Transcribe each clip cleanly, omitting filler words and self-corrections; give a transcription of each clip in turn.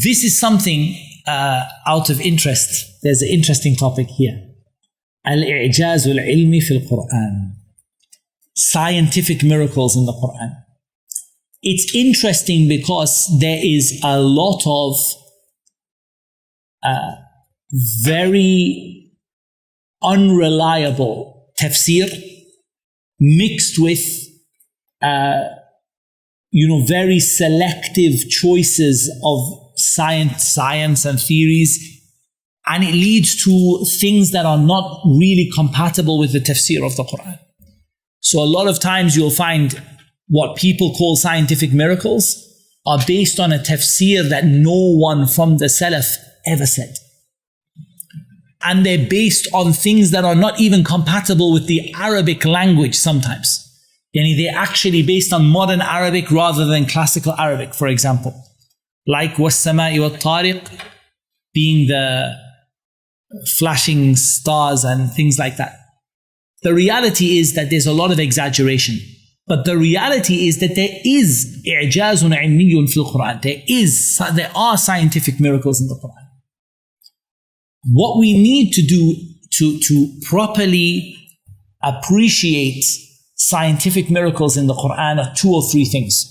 This is something out of interest. There's an interesting topic here. Al-i'jaz al-ilmi fil Quran. Scientific miracles in the Quran. It's interesting because there is a lot of very unreliable tafsir mixed with very selective choices of science and theories, and it leads to things that are not really compatible with the tafsir of the Quran. So a lot of times you'll find what people call scientific miracles are based on a tafsir that no one from the Salaf ever said. And they're based on things that are not even compatible with the Arabic language sometimes. They're actually based on modern Arabic rather than classical Arabic, for example. Like وَالسَّمَاءِ وَالطَّارِقِ being the flashing stars and things like that. The reality is that there's a lot of exaggeration. But the reality is that there is i'jazun ilmiyyun fil Quran. There are scientific miracles in the Quran. What we need to do to properly appreciate scientific miracles in the Quran are 2 or 3 things.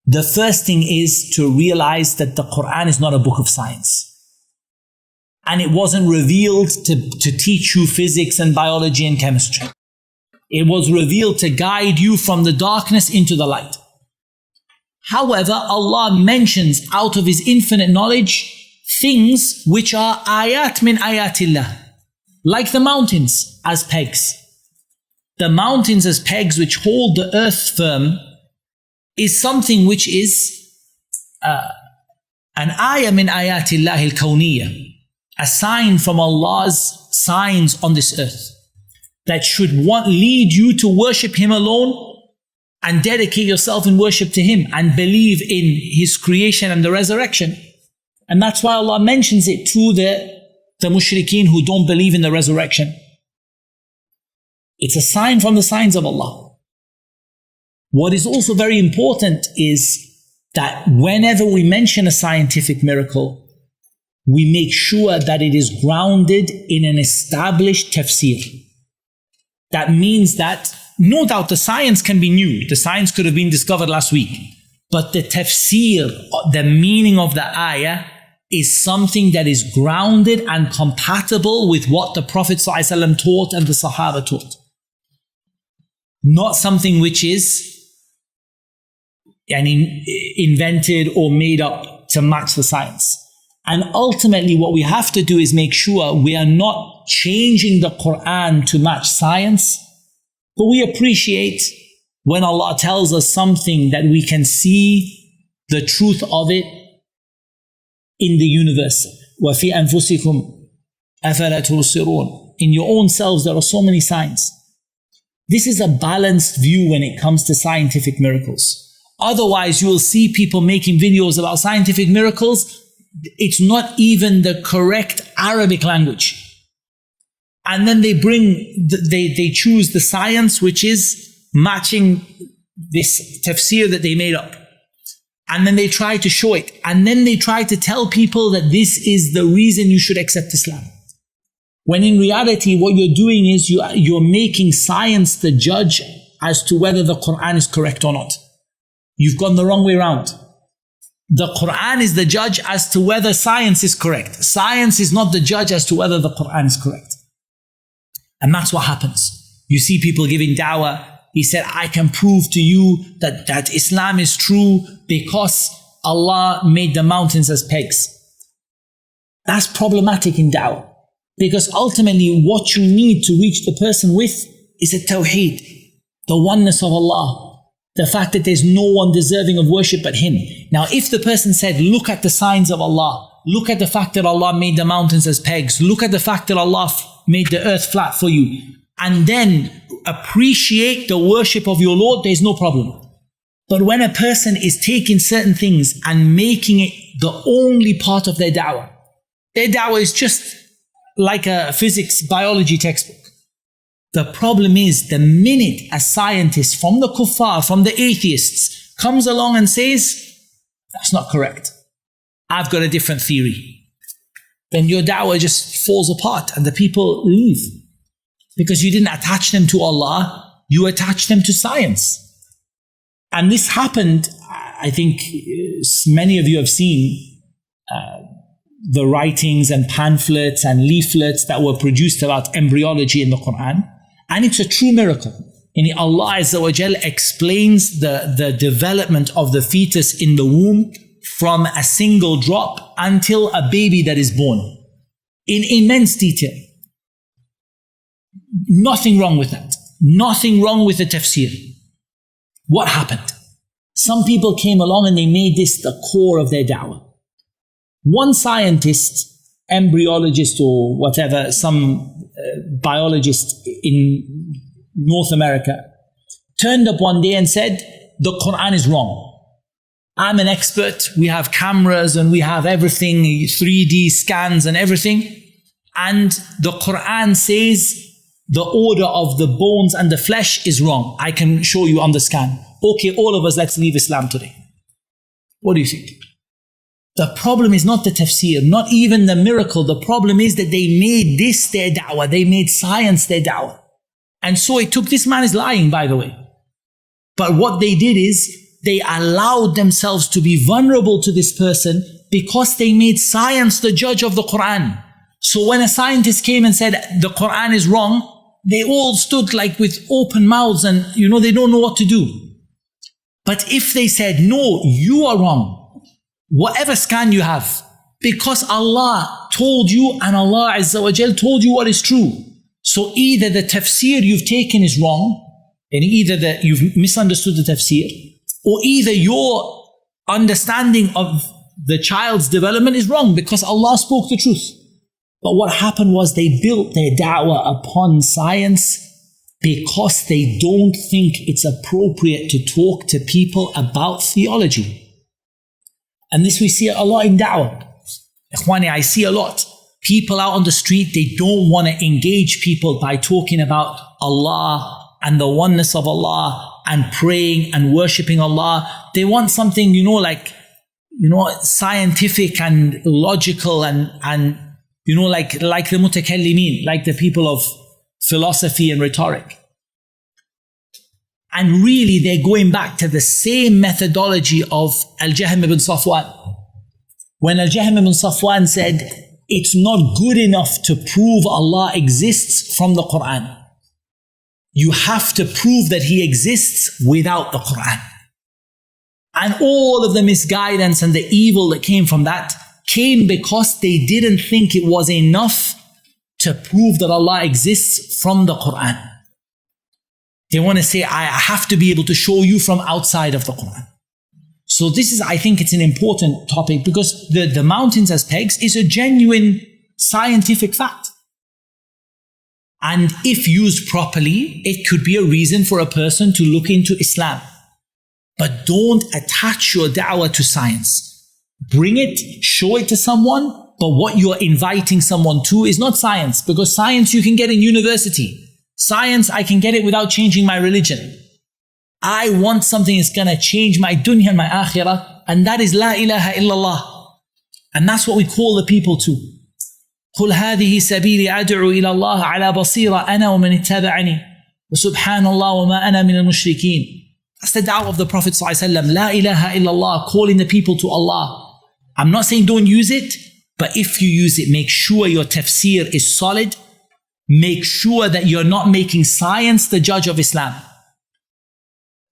The first thing is to realize that the Quran is not a book of science. And it wasn't revealed to teach you physics and biology and chemistry. It was revealed to guide you from the darkness into the light. However, Allah mentions out of His infinite knowledge things which are ayat min ayatillah, like the mountains as pegs. The mountains as pegs which hold the earth firm is something which is an ayah min ayatillah al-kawniyah, a sign from Allah's signs on this earth that should lead you to worship Him alone and dedicate yourself in worship to Him and believe in His creation and the resurrection. And that's why Allah mentions it to the mushrikeen who don't believe in the resurrection. It's a sign from the signs of Allah. What is also very important is that whenever we mention a scientific miracle, we make sure that it is grounded in an established tafsir. That means that, no doubt the science can be new. The science could have been discovered last week. But the tafsir, the meaning of the ayah, is something that is grounded and compatible with what the Prophet ﷺ taught and the Sahaba taught. Not something which is invented or made up to match the science. And ultimately what we have to do is make sure we are not changing the Quran to match science, but we appreciate when Allah tells us something that we can see the truth of it in the universe. وَفِي أَنفُسِكُمْ أَفَلَا تُبْصِرُونَ. In your own selves there are so many signs. This is a balanced view when it comes to scientific miracles. Otherwise you will see people making videos about scientific miracles. It's not even the correct Arabic language. And then they choose the science which is matching this tafsir that they made up. And then they try to show it. And then they try to tell people that this is the reason you should accept Islam. When in reality, what you're doing is you're making science the judge as to whether the Quran is correct or not. You've gone the wrong way around. The Quran is the judge as to whether science is correct. Science is not the judge as to whether the Quran is correct. And that's what happens. You see people giving da'wah. He said, I can prove to you that Islam is true because Allah made the mountains as pegs. That's problematic in da'wah. Because ultimately what you need to reach the person with is a tawheed, the oneness of Allah. The fact that there's no one deserving of worship but Him. Now if the person said, look at the signs of Allah, look at the fact that Allah made the mountains as pegs, look at the fact that Allah made the earth flat for you, and then appreciate the worship of your Lord, there's no problem. But when a person is taking certain things and making it the only part of their da'wah is just like a physics, biology textbook. The problem is, the minute a scientist from the kuffar, from the atheists, comes along and says, that's not correct. I've got a different theory. Then your da'wah just falls apart and the people leave. Because you didn't attach them to Allah, you attached them to science. And this happened, I think many of you have seen the writings and pamphlets and leaflets that were produced about embryology in the Quran. And it's a true miracle. And Allah Azza wa Jal explains the development of the fetus in the womb from a single drop until a baby that is born in immense detail. Nothing wrong with that. Nothing wrong with the tafsir. What happened? Some people came along and they made this the core of their da'wah. One scientist, embryologist or whatever, some biologist in North America, turned up one day and said, the Quran is wrong. I'm an expert, we have cameras and we have everything, 3D scans and everything. And the Quran says the order of the bones and the flesh is wrong. I can show you on the scan. Okay, all of us, let's leave Islam today. What do you think? The problem is not the tafsir, not even the miracle. The problem is that they made this their da'wah. They made science their da'wah. And so it took, this man is lying, by the way. But what they did is, they allowed themselves to be vulnerable to this person because they made science the judge of the Quran. So when a scientist came and said, the Quran is wrong, they all stood like with open mouths and, they don't know what to do. But if they said, no, you are wrong, whatever scan you have, because Allah told you and Allah Azza wa Jal told you what is true. So either the tafsir you've taken is wrong, and either that you've misunderstood the tafsir, or either your understanding of the child's development is wrong because Allah spoke the truth. But what happened was they built their da'wah upon science because they don't think it's appropriate to talk to people about theology. And this we see a lot in da'wah. Ikhwani, I see a lot. People out on the street, they don't want to engage people by talking about Allah and the oneness of Allah and praying and worshipping Allah. They want something, scientific and logical and like the mutakallimin, like the people of philosophy and rhetoric. And really they're going back to the same methodology of Al-Jahm ibn Safwan. When Al-Jahm ibn Safwan said, it's not good enough to prove Allah exists from the Quran. You have to prove that He exists without the Quran. And all of the misguidance and the evil that came from that came because they didn't think it was enough to prove that Allah exists from the Quran. They want to say, I have to be able to show you from outside of the Quran. So this is, I think it's an important topic because the mountains as pegs is a genuine scientific fact. And if used properly, it could be a reason for a person to look into Islam. But don't attach your da'wah to science. Bring it, show it to someone, but what you're inviting someone to is not science, because science you can get in university. Science, I can get it without changing my religion. I want something that's going to change my dunya and my akhirah, and that is La ilaha illallah. And that's what we call the people to. قُلْ هَذِهِ سَبِيلِ أَدْعُوا إِلَى اللَّهِ عَلَى بَصِيرَةٍ أَنَا وَمَنِ اتَّبَعَنِي وَسُبْحَانَ اللَّهِ وَمَا أَنَا مِنَ الْمُشْرِكِينَ. That's the da'wah of the Prophet ﷺ. La ilaha illallah, calling the people to Allah. I'm not saying don't use it, but if you use it, make sure your tafsir is solid. Make sure that you're not making science the judge of Islam.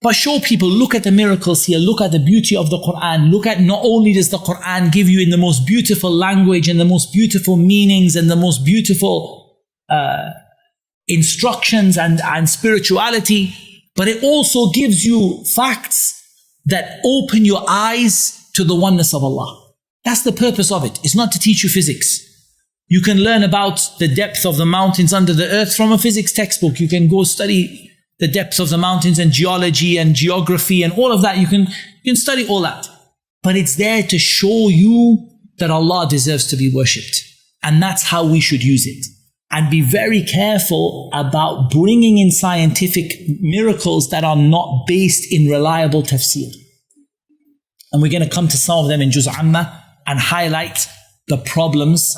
But show people, look at the miracles here, look at the beauty of the Quran, look at not only does the Quran give you in the most beautiful language and the most beautiful meanings and the most beautiful instructions and spirituality, but it also gives you facts that open your eyes to the oneness of Allah. That's the purpose of it. It's not to teach you physics. You can learn about the depth of the mountains under the earth from a physics textbook. You can go study the depth of the mountains and geology and geography and all of that. You can study all that. But it's there to show you that Allah deserves to be worshipped. And that's how we should use it. And be very careful about bringing in scientific miracles that are not based in reliable tafsir. And we're going to come to some of them in Juz' Amma and highlight the problems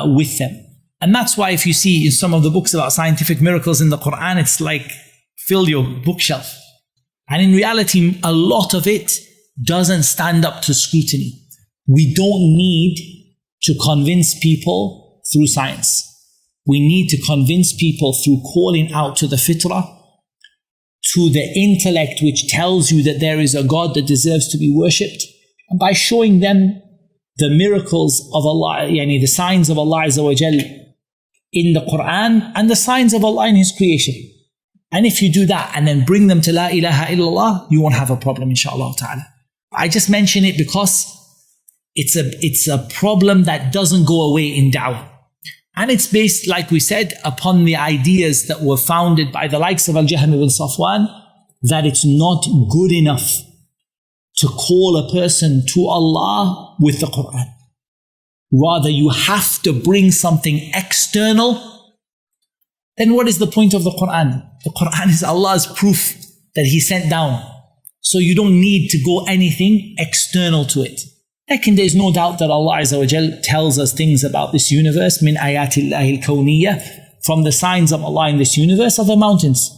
with them. And that's why if you see in some of the books about scientific miracles in the Quran, it's like fill your bookshelf. And in reality, a lot of it doesn't stand up to scrutiny. We don't need to convince people through science. We need to convince people through calling out to the fitrah, to the intellect which tells you that there is a God that deserves to be worshipped, and by showing them the miracles of Allah, the signs of Allah Azza wa Jal in the Quran and the signs of Allah in His creation. And if you do that and then bring them to La ilaha illallah, you won't have a problem, inshaAllah ta'ala. I just mention it because it's a problem that doesn't go away in da'wah. And it's based, like we said, upon the ideas that were founded by the likes of Al-Jahm ibn Safwan, that it's not good enough to call a person to Allah with the Quran. Rather, you have to bring something external. Then what is the point of the Quran? The Quran is Allah's proof that He sent down. So you don't need to go anything external to it. Second, there's no doubt that Allah Azza wa Jal tells us things about this universe, min ayatillahi al-kawniyah, from the signs of Allah in this universe are the mountains.